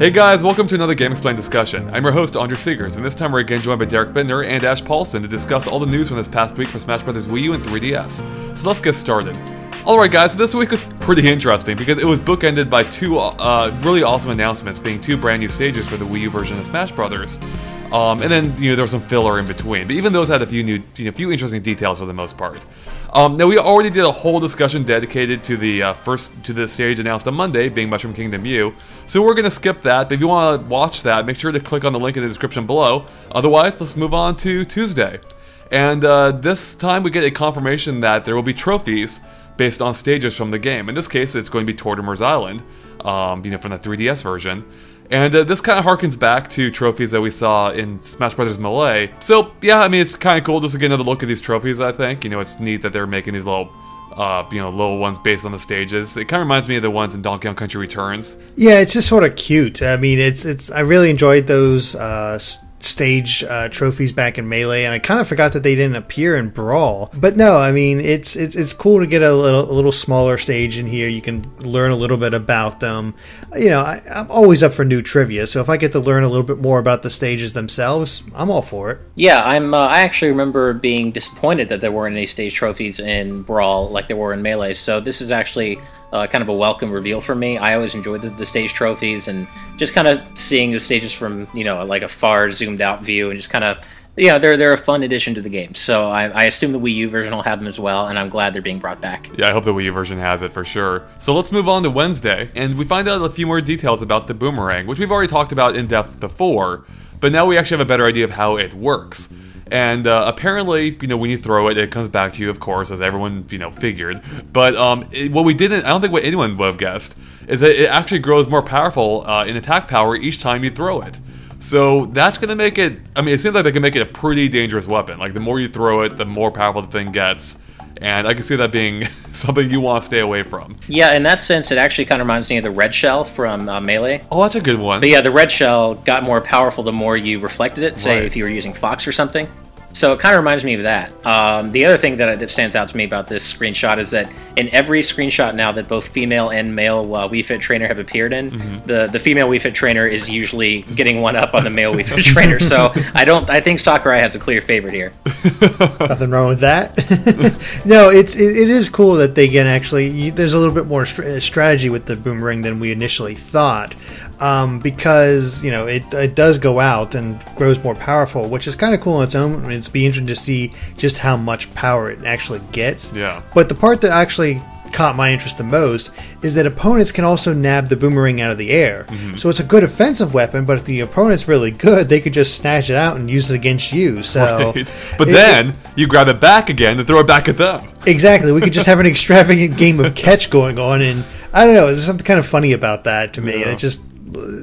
Hey guys, welcome to another Game Explained discussion. I'm your host, Andrew Seegers, and this time we're again joined by Derek Bittner and Ash Paulson to discuss all the news from this past week for Smash Bros. Wii U and 3DS. So let's get started. Alright guys, so this week was pretty interesting because it was bookended by two really awesome announcements, being two brand new stages for the Wii U version of Smash Bros. And then, there was some filler in between, but even those had a few few interesting details for the most part. Now we already did a whole discussion dedicated to the stage announced on Monday, being Mushroom Kingdom U, so we're gonna skip that. But if you want to watch that, make sure to click on the link in the description below. Otherwise, let's move on to Tuesday, and this time we get a confirmation that there will be trophies based on stages from the game. In this case, it's going to be Toritmer's Island, from the 3DS version. And this kind of harkens back to trophies that we saw in Smash Bros. Melee. So, yeah, I mean, it's kind of cool just to get another look at these trophies, I think. It's neat that they're making these little, little ones based on the stages. It kind of reminds me of the ones in Donkey Kong Country Returns. Yeah, it's just sort of cute. I mean, I really enjoyed those stage trophies back in Melee, and I kind of forgot that they didn't appear in Brawl. But no, I mean, it's cool to get a little smaller stage in here. You can learn a little bit about them. I'm always up for new trivia, so if I get to learn a little bit more about the stages themselves, I'm all for it. Yeah, I actually remember being disappointed that there weren't any stage trophies in Brawl like there were in Melee, so this is actually kind of a welcome reveal for me. I always enjoyed the stage trophies, and just kind of seeing the stages from, like a far zoomed out view, and just kind of, they're a fun addition to the game. So I assume the Wii U version will have them as well, and I'm glad they're being brought back. Yeah, I hope the Wii U version has it for sure. So let's move on to Wednesday, and we find out a few more details about the Boomerang, which we've already talked about in depth before, but now we actually have a better idea of how it works. And apparently, when you throw it, it comes back to you, of course, as everyone, figured. But what we didn't, I don't think what anyone would have guessed, is that it actually grows more powerful in attack power each time you throw it. So that's going to make it, it seems like they can make it a pretty dangerous weapon. Like, the more you throw it, the more powerful the thing gets. And I can see that being something you want to stay away from. Yeah, in that sense, it actually kind of reminds me of the red shell from Melee. Oh, that's a good one. But yeah, the red shell got more powerful the more you reflected it, say if you were using Fox or something. So it kind of reminds me of that. The other thing that stands out to me about this screenshot is that in every screenshot now that both female and male Wii Fit trainer have appeared in, the female Wii Fit trainer is usually getting one up on the male Wii Fit trainer. So I think Sakurai has a clear favorite here. Nothing wrong with that. No, it is cool that they can actually. There's a little bit more strategy with the Boomerang than we initially thought, because it does go out and grows more powerful, which is kind of cool on its own. It's be interesting to see just how much power it actually gets. Yeah. But the part that actually caught my interest the most is that opponents can also nab the Boomerang out of the air. So it's a good offensive weapon, but if the opponent's really good, they could just snatch it out and use it against you. So, But then you grab it back again and throw it back at them. Exactly. We could just have an extravagant game of catch going on, and I don't know, there's something kind of funny about that to me, and it just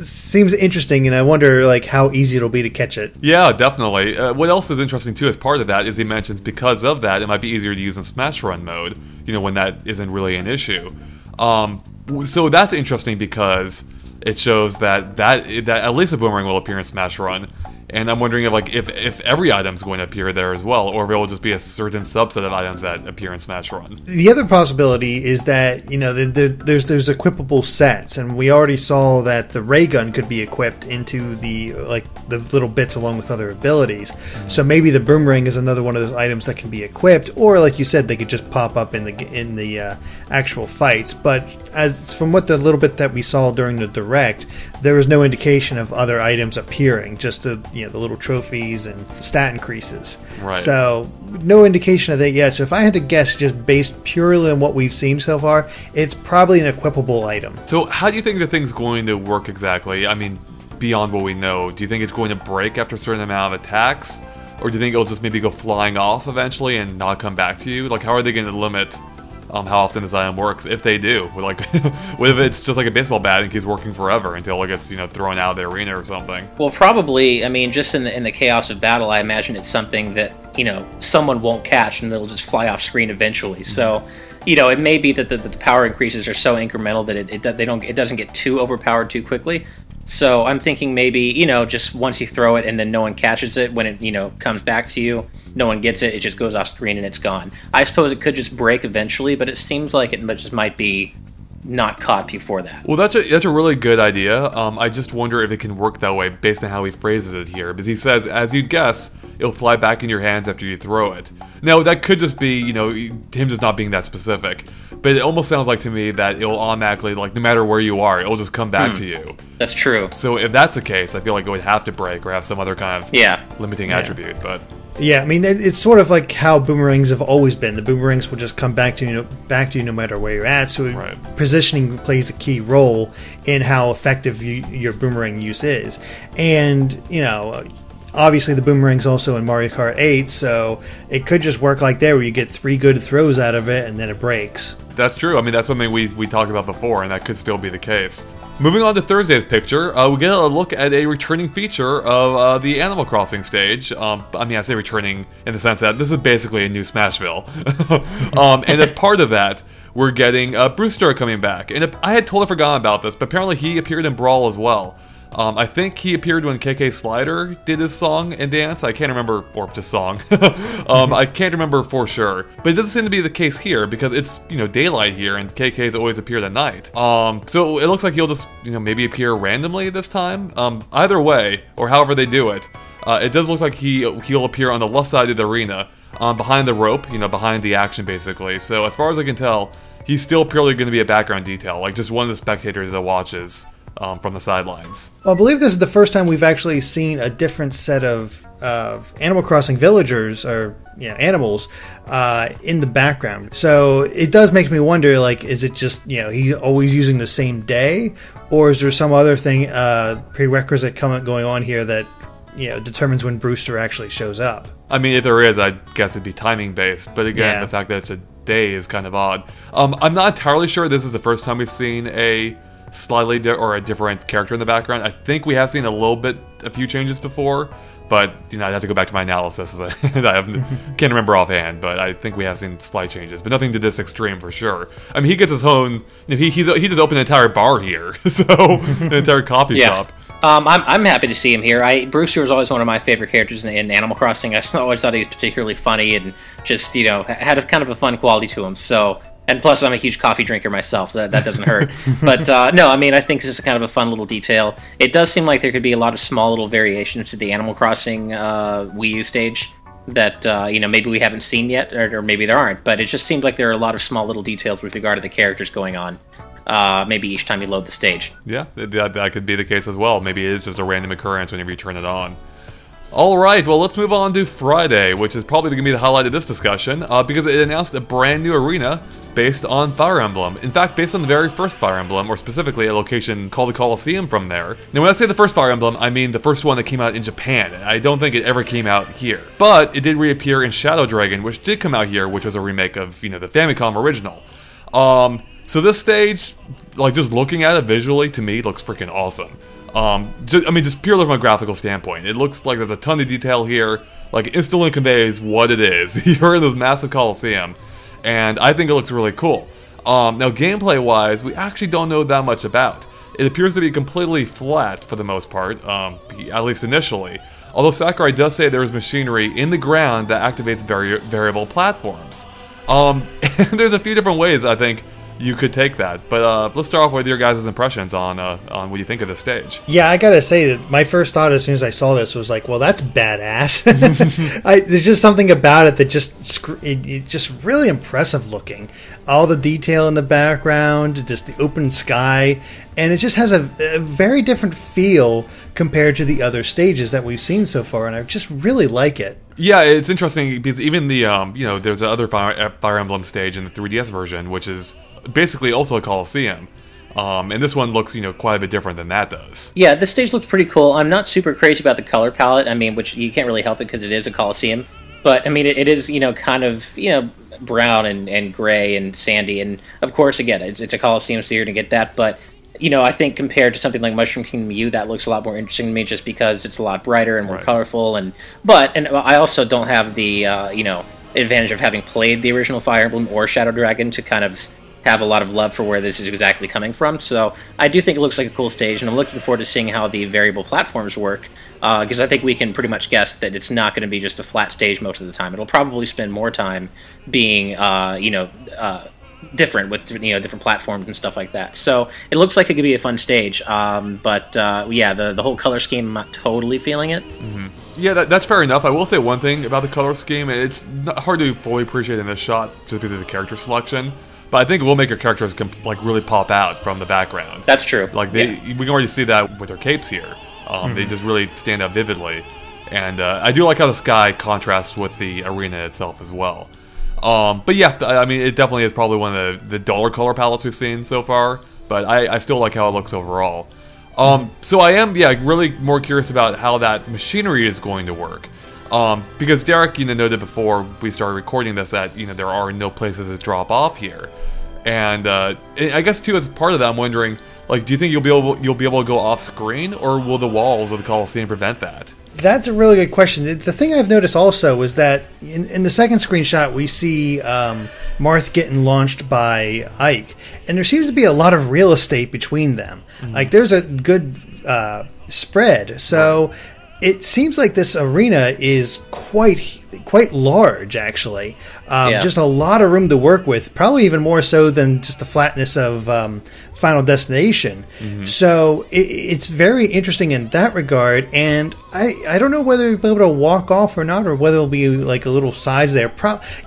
seems interesting, and I wonder how easy it'll be to catch it. Yeah, definitely. What else is interesting too as part of that is he mentions because of that it might be easier to use in Smash Run mode, when that isn't really an issue. So that's interesting because it shows that at least a Boomerang will appear in Smash Run. And I'm wondering if every item's going to appear there as well, or if it will just be a certain subset of items that appear in Smash Run. The other possibility is that there's equipable sets, and we already saw that the ray gun could be equipped into the little bits along with other abilities. So maybe the Boomerang is another one of those items that can be equipped, or like you said, they could just pop up in the actual fights. But as from what the little bit that we saw during the Direct, there was no indication of other items appearing, just the little trophies and stat increases. Right. So no indication of that yet. So if I had to guess, just based purely on what we've seen so far, it's probably an equipable item. So how do you think the thing's going to work exactly? Beyond what we know, do you think it's going to break after a certain amount of attacks? Or do you think it'll just maybe go flying off eventually and not come back to you? How are they going to limit how often this item works, if they do? What if it's just like a baseball bat and keeps working forever until it gets thrown out of the arena or something? Well, probably. Just in the chaos of battle, I imagine it's something that someone won't catch, and it'll just fly off screen eventually. So it may be that the power increases are so incremental that it doesn't get too overpowered too quickly. So I'm thinking maybe, just once you throw it and then no one catches it, when it, comes back to you, no one gets it, it just goes off screen and it's gone. I suppose it could just break eventually, but it seems like it just might be not caught before that. Well, that's a really good idea. I just wonder if it can work that way based on how he phrases it here, because he says, as you'd guess, it'll fly back in your hands after you throw it. Now, that could just be, you know, him just not being that specific, but it almost sounds like to me that it'll automatically, like, no matter where you are, it'll just come back to you. That's true. So if that's the case, I feel like it would have to break or have some other kind of limiting attribute, but... Yeah, I mean, it's sort of like how boomerangs have always been. The boomerangs will just come back to you no matter where you're at. So positioning plays a key role in how effective your boomerang use is. And, you know, obviously the boomerang's also in Mario Kart 8, so it could just work like there where you get 3 good throws out of it and then it breaks. That's true. I mean, that's something we talked about before, and that could still be the case. Moving on to Thursday's picture, we get a look at a returning feature of the Animal Crossing stage. I mean, I say returning in the sense that this is basically a new Smashville. And as part of that, we're getting Brewster coming back. And I had totally forgotten about this, but apparently he appeared in Brawl as well. I think he appeared when KK Slider did his song and dance. I can't remember, or just song. I can't remember for sure. But it doesn't seem to be the case here because it's, you know, daylight here and KK's always appeared at night. So it looks like he'll just, you know, maybe appear randomly this time. Either way, or however they do it, it does look like he'll appear on the left side of the arena, behind the rope, you know, behind the action basically. So as far as I can tell, he's still purely going to be a background detail, like just one of the spectators that watches. From the sidelines. Well, I believe this is the first time we've actually seen a different set of Animal Crossing villagers, or animals, in the background. So it does make me wonder, like, is it just, he's always using the same day? Or is there some other thing, prerequisite going on here that, determines when Brewster actually shows up? I mean, if there is, I guess it'd be timing based. But again, the fact that it's a day is kind of odd. I'm not entirely sure this is the first time we've seen a a different character in the background. I think we have seen a few changes before, but I'd have to go back to my analysis. I can't remember offhand, but I think we have seen slight changes, but nothing to this extreme for sure. I mean, he gets his own. He just opened an entire bar here, so an entire coffee shop. I'm happy to see him here. Brewster was always one of my favorite characters in Animal Crossing. I always thought he was particularly funny and just had a kind of a fun quality to him. So. And plus, I'm a huge coffee drinker myself, so that doesn't hurt. But no, I mean, I think this is kind of a fun little detail. It does seem like there could be a lot of small little variations to the Animal Crossing Wii U stage that, maybe we haven't seen yet, or maybe there aren't. But it just seems like there are a lot of small little details with regard to the characters going on. Maybe each time you load the stage. Yeah, that could be the case as well. Maybe it is just a random occurrence whenever you turn it on. Alright, well, let's move on to Friday, which is probably going to be the highlight of this discussion, because it announced a brand new arena based on Fire Emblem. In fact, based on the very first Fire Emblem, or specifically a location called the Colosseum from there. Now, when I say the first Fire Emblem, I mean the first one that came out in Japan. I don't think it ever came out here. But it did reappear in Shadow Dragon, which did come out here, which was a remake of, the Famicom original. So this stage, like, just looking at it visually, to me, looks freaking awesome. Just purely from a graphical standpoint. It looks like there's a ton of detail here, like, it instantly conveys what it is. You're in this massive Coliseum, and I think it looks really cool. Now, gameplay-wise, we actually don't know that much about. It appears to be completely flat, for the most part, at least initially. Although Sakurai does say there is machinery in the ground that activates variable platforms. And there's a few different ways, I think, you could take that, but let's start off with your guys' impressions on what you think of the stage. Yeah, I gotta say that my first thought as soon as I saw this was like, well, that's badass. There's just something about it that just really impressive looking. All the detail in the background, just the open sky, and it just has a very different feel compared to the other stages that we've seen so far, and I just really like it. Yeah, it's interesting because even the there's another Fire Emblem stage in the 3DS version, which is basically also a Colosseum. And this one looks, quite a bit different than that does. Yeah, this stage looks pretty cool. I'm not super crazy about the color palette. I mean, which you can't really help it because it is a Colosseum. But, I mean, it is, kind of, brown and gray and sandy. And, of course, again, it's a Colosseum, so you're going to get that. But, I think compared to something like Mushroom Kingdom U, that looks a lot more interesting to me just because it's a lot brighter and more colorful. And I also don't have the, advantage of having played the original Fire Emblem or Shadow Dragon to kind of have a lot of love for where this is exactly coming from. So I do think it looks like a cool stage, and I'm looking forward to seeing how the variable platforms work, because I think we can pretty much guess that it's not going to be just a flat stage most of the time. It'll probably spend more time being, different with different platforms and stuff like that. So it looks like it could be a fun stage. But the whole color scheme, I'm not totally feeling it. Mm-hmm. Yeah, that's fair enough. I will say one thing about the color scheme. It's not hard to fully appreciate in this shot just because of the character selection. But I think it will make your characters really pop out from the background. That's true. We can already see that with their capes here. They just really stand out vividly. And I do like how the sky contrasts with the arena itself as well. But yeah, I mean, it definitely is probably one of the duller color palettes we've seen so far. But I still like how it looks overall. So I am, really more curious about how that machinery is going to work. Because Derek, noted before we started recording this that, there are no places to drop off here. And I guess, too, as part of that, I'm wondering, do you think you'll be able to go off screen, or will the walls of the Coliseum prevent that? That's a really good question. The thing I've noticed also is that in the second screenshot, we see Marth getting launched by Ike, and there seems to be a lot of real estate between them. Mm-hmm. There's a good spread. So it seems like this arena is quite large, actually. Just a lot of room to work with, probably even more so than just the flatness of Final Destination. Mm-hmm. So it's very interesting in that regard, and I don't know whether you'll be able to walk off or not, or whether it'll be a little size there.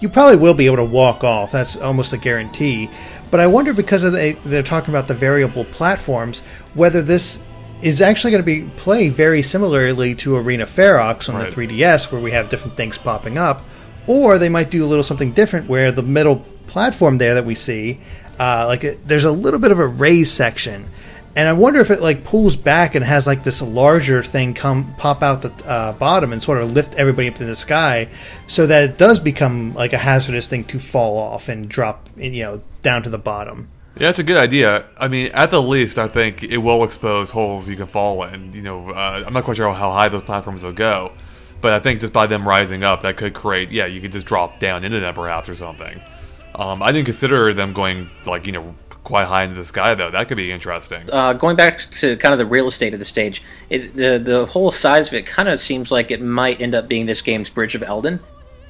You probably will be able to walk off. That's almost a guarantee. But I wonder, because they're talking about the variable platforms, whether this is actually going to be played very similarly to Arena Ferox on the 3DS, where we have different things popping up, or they might do a little something different where the middle platform there that we see, there's a little bit of a raised section, and I wonder if it pulls back and has this larger thing pop out the bottom and sort of lift everybody up to the sky, so that it does become a hazardous thing to fall off and drop down to the bottom. Yeah, it's a good idea. I mean, at the least, I think it will expose holes you can fall in. I'm not quite sure how high those platforms will go, but I think just by them rising up, that could create, you could just drop down into them perhaps or something. I didn't consider them going, quite high into the sky, though. That could be interesting. Going back to kind of the real estate of the stage, the whole size of it kind of seems like it might end up being this game's Bridge of Eldin.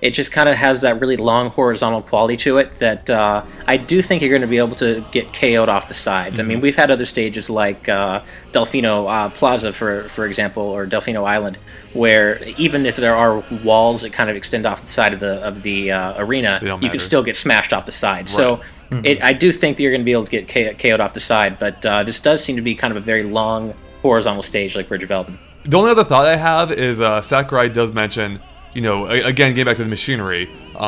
It just kind of has that really long horizontal quality to it that I do think you're going to be able to get KO'd off the sides. Mm-hmm. I mean, we've had other stages like Delfino Plaza, for example, or Delfino Island, where even if there are walls that kind of extend off the side of the arena, you can still get smashed off the side. Right. So I do think that you're going to be able to get KO'd off the side, but this does seem to be kind of a very long horizontal stage like Bridge of Eldin. The only other thought I have is Sakurai does mention, again, getting back to the machinery, which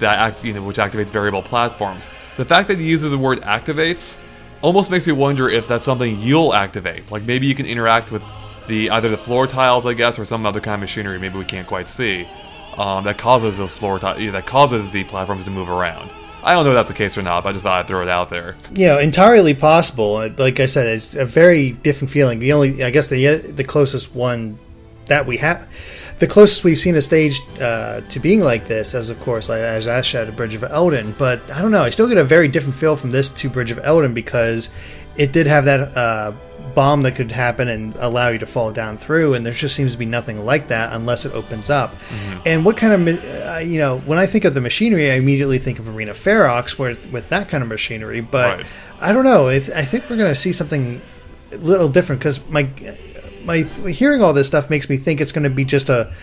activates variable platforms. The fact that he uses the word activates almost makes me wonder if that's something you'll activate. Maybe you can interact with either the floor tiles, I guess, or some other kind of machinery maybe we can't quite see, that causes those floor tiles, that causes the platforms to move around. I don't know if that's the case or not, but I just thought I'd throw it out there. Entirely possible. Like I said, it's a very different feeling. The closest one that we have, the closest we've seen a stage to being like this, as of course, as Ash said, Bridge of Eldin. But I don't know, I still get a very different feel from this to Bridge of Eldin, because it did have that bomb that could happen and allow you to fall down through, and there just seems to be nothing like that unless it opens up. Mm-hmm. And what kind of, when I think of the machinery, I immediately think of Arena Ferox with that kind of machinery, but I don't know, I think we're going to see something a little different, because my hearing all this stuff makes me think it's going to be just a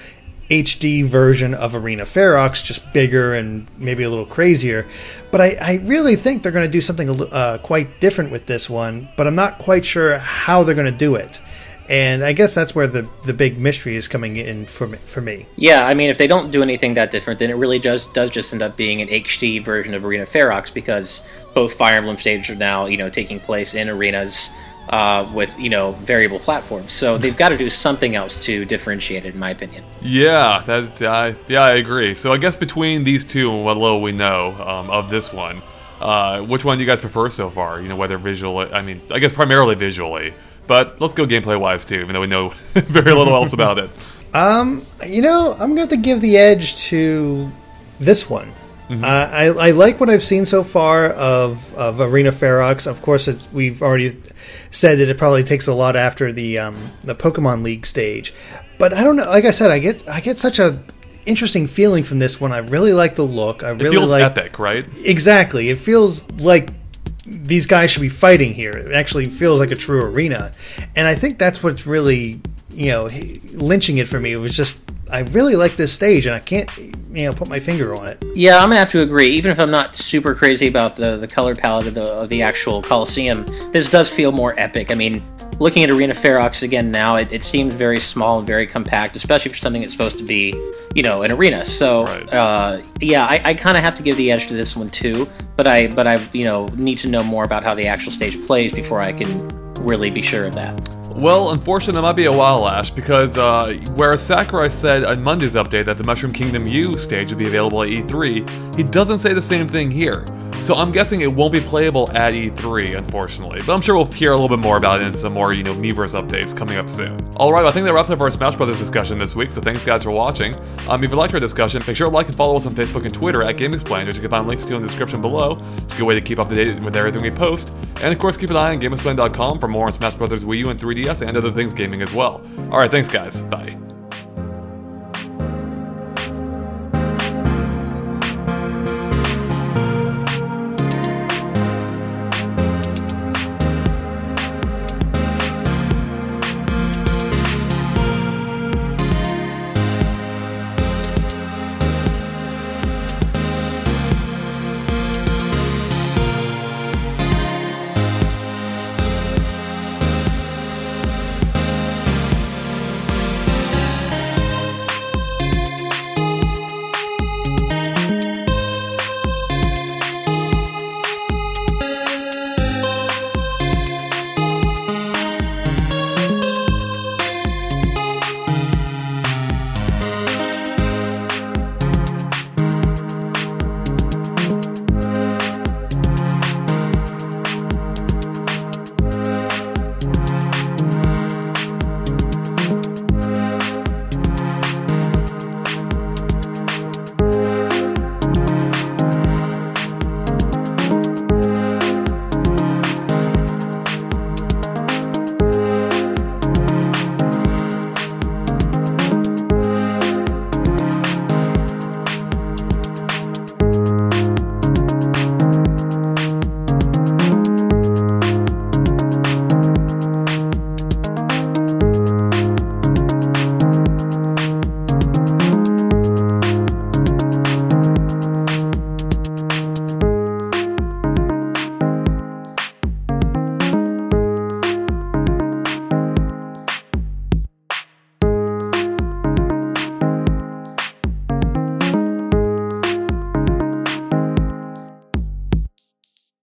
HD version of Arena Ferox, just bigger and maybe a little crazier. But I really think they're going to do something quite different with this one, but I'm not quite sure how they're going to do it. And I guess that's where the big mystery is coming in for me. Yeah, I mean, if they don't do anything that different, then it really does just end up being an HD version of Arena Ferox, because both Fire Emblem stages are now, taking place in arenas with variable platforms, so they've got to do something else to differentiate it, in my opinion. Yeah, I agree. So I guess between these two and what little we know of this one, which one do you guys prefer so far? Whether visually, I guess primarily visually, but let's go gameplay wise too, even though we know very little else about it. I'm going to have to give the edge to this one. Mm-hmm. I like what I've seen so far of Arena Ferox. Of course, we've already said that it probably takes a lot after the Pokemon League stage, but I don't know. Like I said, I get such a interesting feeling from this one. I really like the look. I really it feels like epic, right? Exactly. It feels like these guys should be fighting here. It actually feels like a true arena, and I think that's what's really, lynching it for me. It was just, I really like this stage, and I can't, put my finger on it. Yeah, I'm gonna have to agree. Even if I'm not super crazy about the color palette of the actual Colosseum, this does feel more epic. I mean, looking at Arena Ferox again now, it seems very small and very compact, especially for something that's supposed to be, an arena. So, right. I kind of have to give the edge to this one too. But I need to know more about how the actual stage plays before I can really be sure of that. Well, unfortunately, that might be a while, Ash, because whereas Sakurai said on Monday's update that the Mushroom Kingdom U stage would be available at E3, he doesn't say the same thing here. So I'm guessing it won't be playable at E3, unfortunately. But I'm sure we'll hear a little bit more about it in some more, Miiverse updates coming up soon. Alright, well, I think that wraps up our Smash Brothers discussion this week, so thanks guys for watching. If you liked our discussion, make sure to like and follow us on Facebook and Twitter at GameXplain, which you can find links to in the description below. It's a good way to keep up to date with everything we post. And of course, keep an eye on GameXplain.com for more on Smash Brothers Wii U and 3DS and other things gaming as well. Alright, thanks guys. Bye.